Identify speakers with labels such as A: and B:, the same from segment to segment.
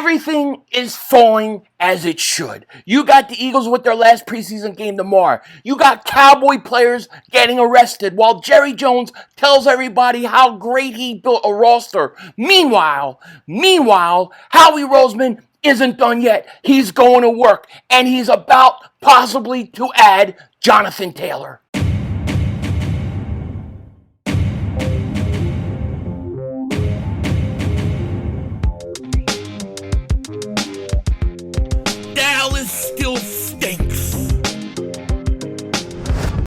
A: Everything is falling as it should. You got the Eagles with their last preseason game tomorrow. You got Cowboy players getting arrested while Jerry Jones tells everybody how great he built a roster. Meanwhile, Howie Roseman isn't done yet. He's going to work, and he's about possibly to add Jonathan Taylor. Dallas still stinks.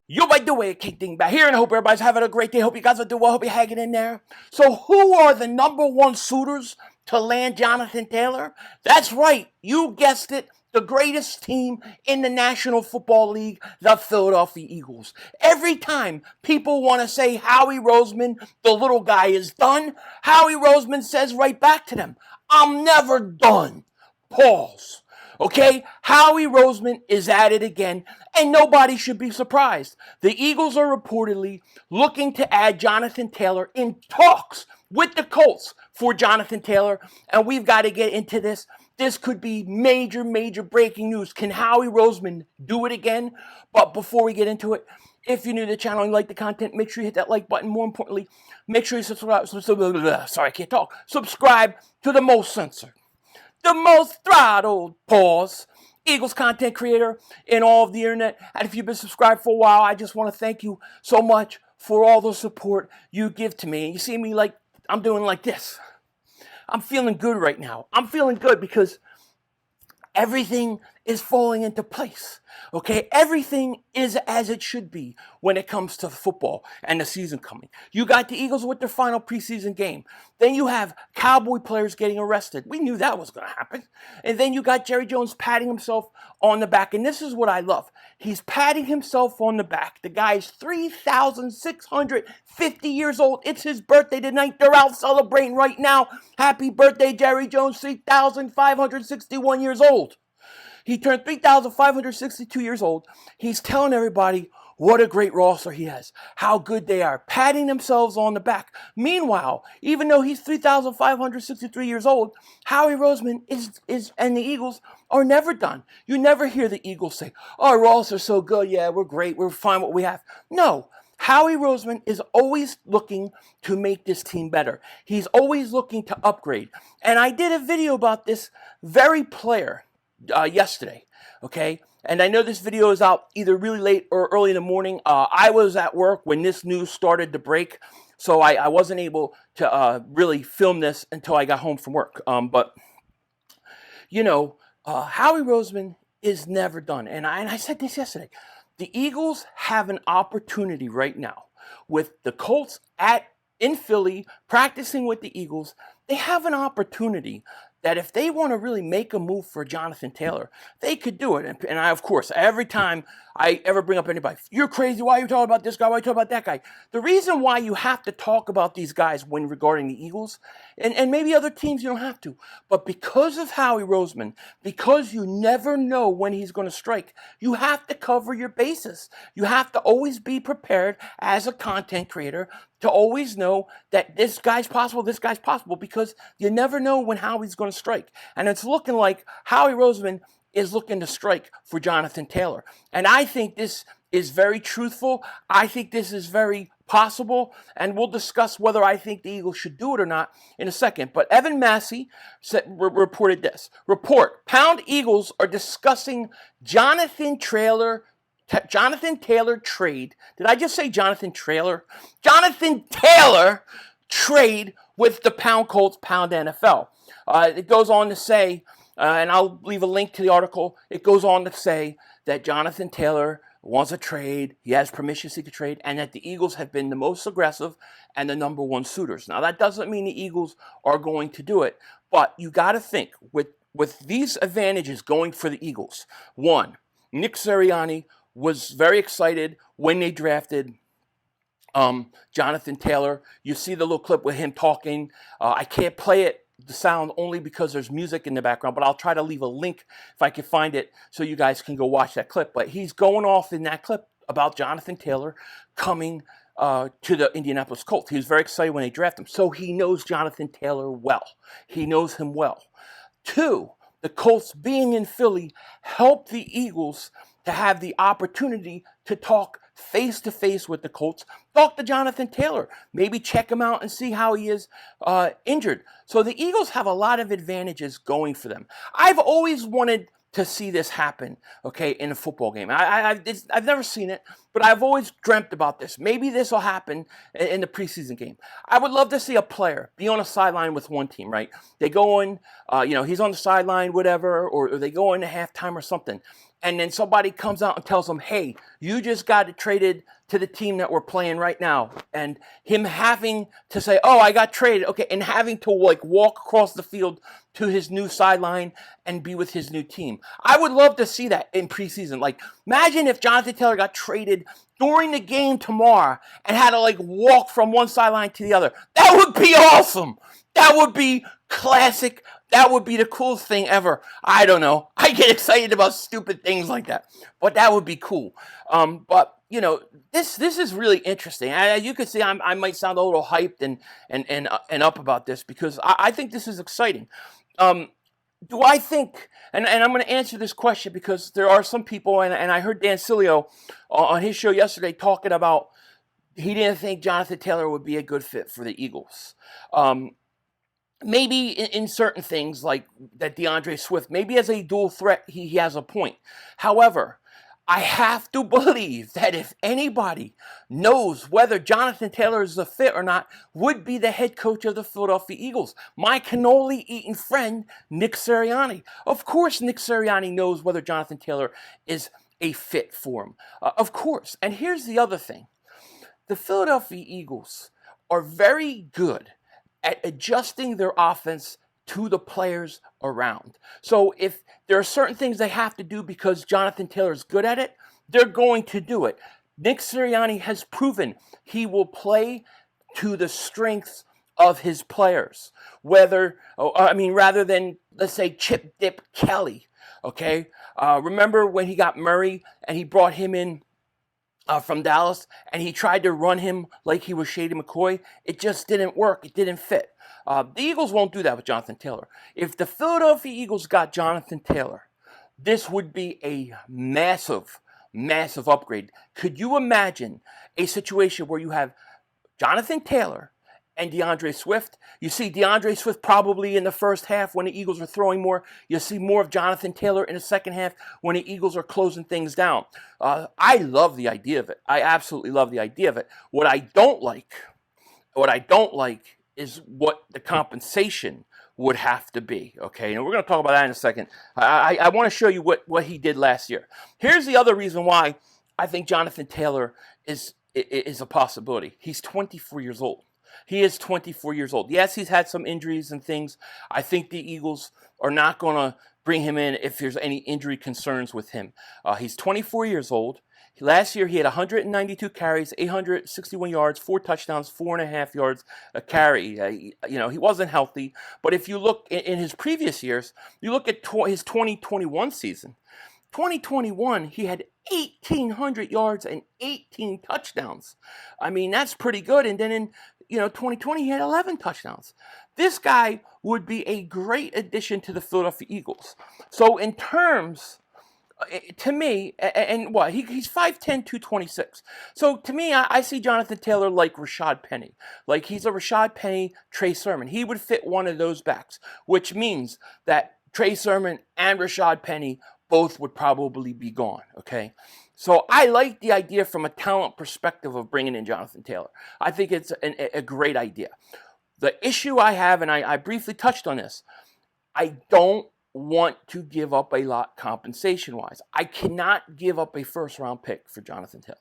A: Yo, by the way, King Dingbat here, and I hope everybody's having a great day. Hope you guys are doing well. Hope you're hanging in there. So, who are the number one suitors to land Jonathan Taylor? That's right. You guessed it. The greatest team in the National Football League, the Philadelphia Eagles. Every time people want to say Howie Roseman, the little guy, is done, Howie Roseman says right back to them, I'm never done. Pause. Okay, Howie Roseman is at it again, and nobody should be surprised. The Eagles are reportedly looking to add Jonathan Taylor, in talks with the Colts for Jonathan Taylor, and we've got to get into this. This could be major breaking news. Can Howie Roseman do it again? But before we get into it, if you're new to the channel and you like the content, make sure you hit that like button. More importantly, make sure you subscribe. Sorry, I can't talk. Subscribe to the most censored, the most throttled, pause, Eagles content creator in all of the internet. And if you've been subscribed for a while, I just want to thank you so much for all the support you give to me. And you see me like I'm doing like this. I'm feeling good right now. I'm feeling good because everything is falling into place. Okay, everything is as it should be when it comes to football and the season coming. You got the Eagles with their final preseason game. Then you have Cowboy players getting arrested. We knew that was going to happen. And then you got Jerry Jones patting himself on the back. And this is what I love. He's patting himself on the back. The guy's 3,650 years old. It's his birthday tonight. They're out celebrating right now. Happy birthday, Jerry Jones, 3,561 years old. He turned 3,562 years old. He's telling everybody what a great roster he has, how good they are, patting themselves on the back. Meanwhile, even though he's 3,563 years old, Howie Roseman and the Eagles are never done. You never hear the Eagles say, oh, our roster's so good, yeah, we're great, we're fine what we have. No, Howie Roseman is always looking to make this team better. He's always looking to upgrade. And I did a video about this very player yesterday, okay? And I know this video is out either really late or early in the morning. I was at work when this news started to break, so I wasn't able to really film this until I got home from work. But, you know, Howie Roseman is never done. And I said this yesterday. The Eagles have an opportunity right now with the Colts in Philly practicing with the Eagles. They have an opportunity that if they want to really make a move for Jonathan Taylor, they could do it. And I, of course, every time I ever bring up anybody, you're crazy, why are you talking about this guy, why are you talking about that guy? The reason why you have to talk about these guys when regarding the Eagles, and maybe other teams you don't have to, but because of Howie Roseman, because you never know when he's going to strike, you have to cover your bases. You have to always be prepared as a content creator to always know that this guy's possible, because you never know when Howie's going to strike. And it's looking like Howie Roseman is looking to strike for Jonathan Taylor. And I think this is very truthful. I think this is very possible. And we'll discuss whether I think the Eagles should do it or not in a second. But Evan Massey reported this. Report, Pound Eagles are discussing Jonathan Taylor trade. Did I just say Jonathan Taylor? Jonathan Taylor trade with the Pound Colts, Pound NFL. It goes on to say, and I'll leave a link to the article. It goes on to say that Jonathan Taylor wants a trade. He has permission to seek a trade, and that the Eagles have been the most aggressive and the number one suitors. Now, that doesn't mean the Eagles are going to do it, but you got to think with these advantages going for the Eagles. One, Nick Sirianni was very excited when they drafted Jonathan Taylor. You see the little clip with him talking. I can't play it, the sound, only because there's music in the background, but I'll try to leave a link if I can find it so you guys can go watch that clip. But he's going off in that clip about Jonathan Taylor coming to the Indianapolis Colts. He was very excited when they drafted him. So he knows Jonathan Taylor well. He knows him well. Two, the Colts being in Philly helped the Eagles to have the opportunity to talk face to face with the Colts, talk to Jonathan Taylor, maybe check him out and see how he is injured. So the Eagles have a lot of advantages going for them. I've always wanted to see this happen, okay, in a football game. I've never seen it, but I've always dreamt about this. Maybe this will happen in the preseason game. I would love to see a player be on a sideline with one team, right? They go in, he's on the sideline, whatever, or they go into halftime or something. And then somebody comes out and tells them, hey, you just got traded to the team that we're playing right now. And him having to say, oh, I got traded. Okay. And having to walk across the field to his new sideline and be with his new team. I would love to see that in preseason. Like, imagine if Jonathan Taylor got traded during the game tomorrow and had to walk from one sideline to the other. That would be awesome. That would be classic. That would be the coolest thing ever. I don't know. I get excited about stupid things like that, but that would be cool. But this is really interesting. As you can see, I might sound a little hyped and up about this because I think this is exciting. Do I think, and I'm going to answer this question because there are some people, and I heard Dan Sileo on his show yesterday talking about he didn't think Jonathan Taylor would be a good fit for the Eagles. Maybe in certain things like that DeAndre Swift, maybe as a dual threat, he has a point. However, I have to believe that if anybody knows whether Jonathan Taylor is a fit or not, would be the head coach of the Philadelphia Eagles, my cannoli-eating friend, Nick Sirianni. Of course, Nick Sirianni knows whether Jonathan Taylor is a fit for him. Of course. And here's the other thing. The Philadelphia Eagles are very good at adjusting their offense to the players around. So if there are certain things they have to do because Jonathan Taylor is good at it, they're going to do it. Nick Sirianni has proven he will play to the strengths of his players. Rather than, let's say, Chip Dip Kelly, okay? Remember when he got Murray and he brought him in from Dallas, and he tried to run him like he was Shady McCoy? It just didn't work. It didn't fit. The Eagles won't do that with Jonathan Taylor. If the Philadelphia Eagles got Jonathan Taylor, this would be a massive, massive upgrade. Could you imagine a situation where you have Jonathan Taylor and DeAndre Swift? You see DeAndre Swift probably in the first half when the Eagles are throwing more. You see more of Jonathan Taylor in the second half when the Eagles are closing things down. I love the idea of it. I absolutely love the idea of it. What I don't like is what the compensation would have to be, okay? And we're going to talk about that in a second. I want to show you what he did last year. Here's the other reason why I think Jonathan Taylor is a possibility. He's 24 years old. He is 24 years old. Yes, he's had some injuries and things. I think the Eagles are not going to bring him in if there's any injury concerns with him. He's 24 years old. Last year, he had 192 carries, 861 yards, 4 touchdowns, 4.5 yards a carry. He wasn't healthy. But if you look in his previous years, you look at his 2021 season. 2021, he had 1,800 yards and 18 touchdowns. I mean, that's pretty good. And then in 2020, he had 11 touchdowns. This guy would be a great addition to the Philadelphia Eagles. So in terms, to me, and what, he's 5'10", 226. So to me, I see Jonathan Taylor like Rashad Penny. Like he's a Rashad Penny, Trey Sermon. He would fit one of those backs, which means that Trey Sermon and Rashad Penny both would probably be gone, okay? So I like the idea from a talent perspective of bringing in Jonathan Taylor. I think it's a great idea. The issue I have, and I briefly touched on this, I don't want to give up a lot compensation-wise. I cannot give up a first-round pick for Jonathan Taylor.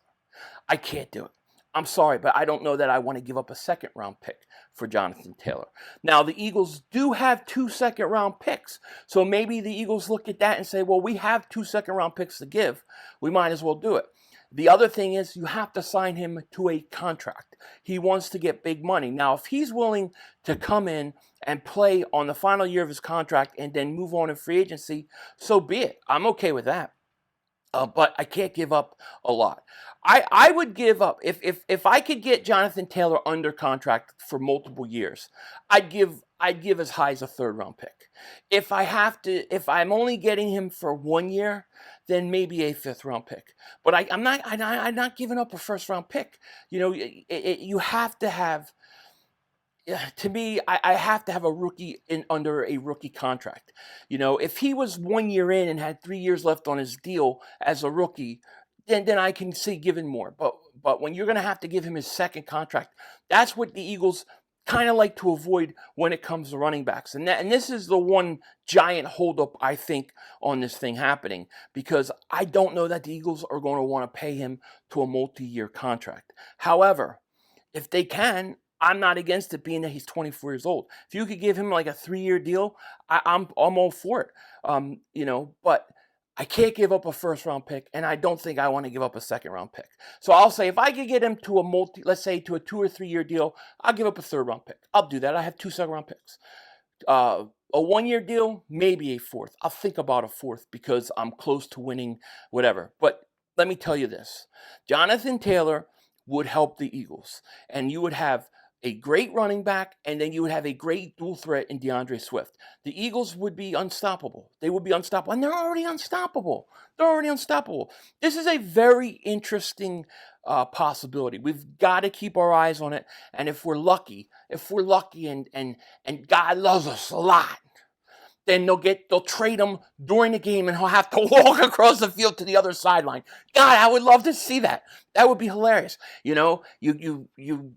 A: I can't do it. I'm sorry, but I don't know that I want to give up a second-round pick for Jonathan Taylor. Now, the Eagles do have 2 second-round picks, so maybe the Eagles look at that and say, well, we have 2 second-round picks to give. We might as well do it. The other thing is you have to sign him to a contract. He wants to get big money. Now, if he's willing to come in and play on the final year of his contract and then move on in free agency, so be it. I'm okay with that. But I can't give up a lot. I would give up, if I could get Jonathan Taylor under contract for multiple years, I'd give I'd give as high as a third-round pick. If I'm only getting him for 1 year, then maybe a fifth-round pick. But I'm not giving up a first-round pick. You have to have. Yeah, to me, I have to have a rookie under a rookie contract. If he was 1 year in and had 3 years left on his deal as a rookie, then I can see giving more. But when you're going to have to give him his second contract, that's what the Eagles kind of like to avoid when it comes to running backs. And this is the one giant holdup, I think, on this thing happening, because I don't know that the Eagles are going to want to pay him to a multi-year contract. However, if they can, I'm not against it, being that he's 24 years old. If you could give him like a 3-year deal, I'm all for it. But I can't give up a first-round pick, and I don't think I want to give up a second-round pick. So I'll say if I could get him to let's say to a 2 or 3 year deal, I'll give up a third-round pick. I'll do that. I have 2 second-round picks. A 1 year deal, maybe a fourth. I'll think about a fourth because I'm close to winning whatever. But let me tell you this. Jonathan Taylor would help the Eagles, and you would have a great running back, and then you would have a great dual threat in DeAndre Swift. The Eagles would be unstoppable. They would be unstoppable, and they're already unstoppable. This is a very interesting possibility. We've got to keep our eyes on it, and if we're lucky, and God loves us a lot, then they'll trade him during the game, and he'll have to walk across the field to the other sideline. God, I would love to see that. That would be hilarious. You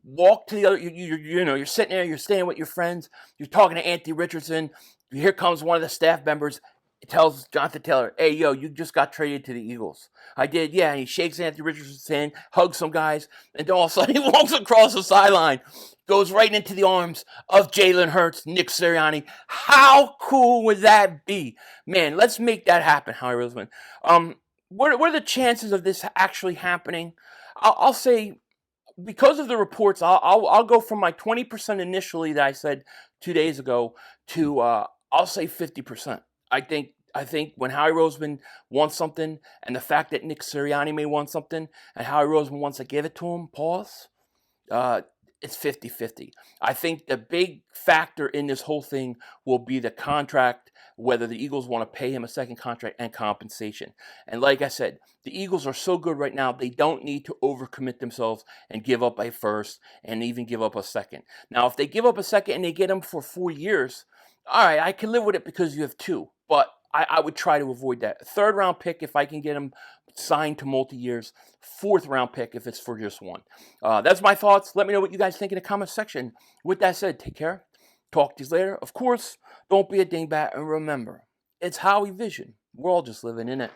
A: walk to the other. You're sitting there. You're staying with your friends. You're talking to Anthony Richardson. Here comes one of the staff members. It tells Jonathan Taylor, "Hey, yo, you just got traded to the Eagles." I did, yeah. And he shakes Anthony Richardson's hand, hugs some guys, and then all of a sudden he walks across the sideline, goes right into the arms of Jalen Hurts, Nick Sirianni. How cool would that be? Man, let's make that happen, Howie Roseman. What are the chances of this actually happening? I'll say, because of the reports, I'll go from my 20% initially that I said 2 days ago to I'll say 50%. I think when Howie Roseman wants something, and the fact that Nick Sirianni may want something, and Howie Roseman wants to give it to him, it's 50-50. I think the big factor in this whole thing will be the contract, whether the Eagles want to pay him a second contract, and compensation. And like I said, the Eagles are so good right now, they don't need to overcommit themselves and give up a first and even give up a second. Now, if they give up a second and they get him for 4 years, all right, I can live with it because you have 2. But I would try to avoid that. Third-round pick if I can get him signed to multi-years. Fourth-round pick if it's for just 1. That's my thoughts. Let me know what you guys think in the comment section. With that said, take care. Talk to you later. Of course, don't be a dingbat. And remember, it's Howie Vision. We're all just living in it.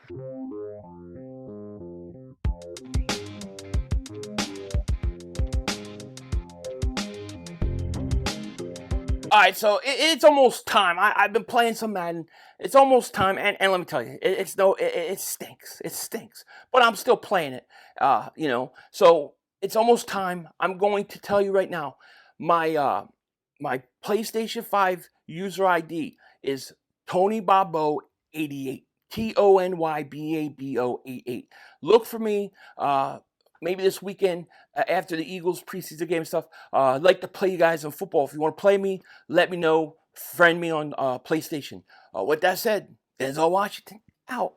A: All right, so it's almost time. I've been playing some Madden. It's almost time, and let me tell you, it stinks. It stinks, but I'm still playing it. So it's almost time. I'm going to tell you right now, my PlayStation 5 user ID is TonyBabo88. TonyBabo88. Look for me. Maybe this weekend after the Eagles preseason game and stuff. I'd like to play you guys in football. If you want to play me, let me know. Friend me on PlayStation. With that said, Denzel Washington, out.